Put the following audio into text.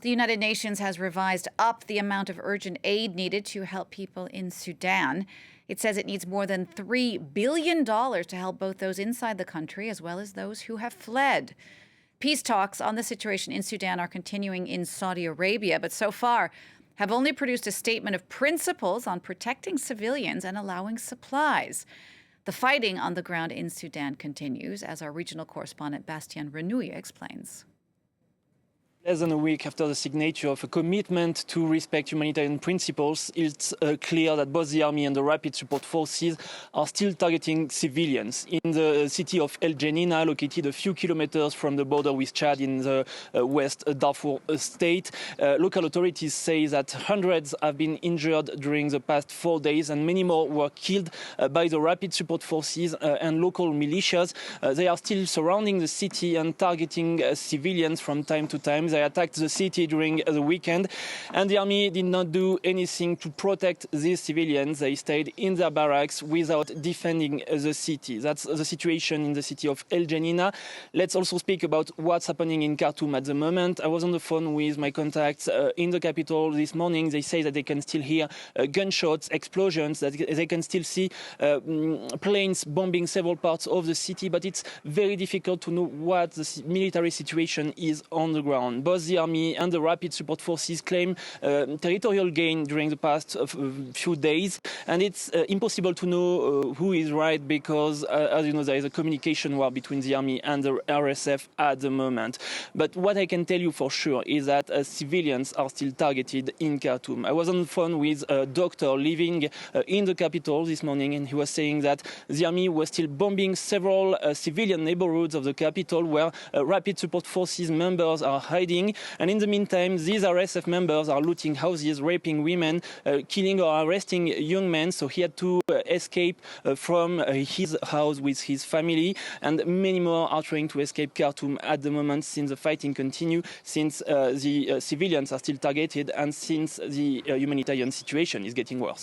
The United Nations has revised up the amount of urgent aid needed to help people in Sudan. It says it needs more than $3 billion to help both those inside the country as well as those who have fled. Peace talks on the situation in Sudan are continuing in Saudi Arabia, but so far have only produced a statement of principles on protecting civilians and allowing supplies. The fighting on the ground in Sudan continues, as our regional correspondent Bastien Renouil explains. Less than a week after the signature of a commitment to respect humanitarian principles, it's clear that both the army and the rapid support forces are still targeting civilians. In the city of El Geneina, located a few kilometers from the border with Chad in the West Darfur state, local authorities say that hundreds have been injured during the past 4 days and many more were killed by the rapid support forces and local militias. They are still surrounding the city and targeting civilians from time to time. They attacked the city during the weekend, and the army did not do anything to protect these civilians. They stayed in their barracks without defending the city. That's the situation in the city of El Geneina. Let's also speak about what's happening in Khartoum at the moment. I was on the phone with my contacts in the capital this morning. They say that they can still hear gunshots, explosions, that they can still see planes bombing several parts of the city, but it's very difficult to know what the military situation is on the ground. Both the army and the rapid support forces claim territorial gain during the past few days, and it's impossible to know who is right because, as you know, there is a communication war between the army and the RSF at the moment. But what I can tell you for sure is that civilians are still targeted in Khartoum. I was on the phone with a doctor living in the capital this morning, and he was saying that the army was still bombing several civilian neighborhoods of the capital where rapid support forces members are hiding. And in the meantime, these RSF members are looting houses, raping women, killing or arresting young men. So he had to escape from his house with his family. And many more are trying to escape Khartoum at the moment since the fighting continues, since the civilians are still targeted and since the humanitarian situation is getting worse.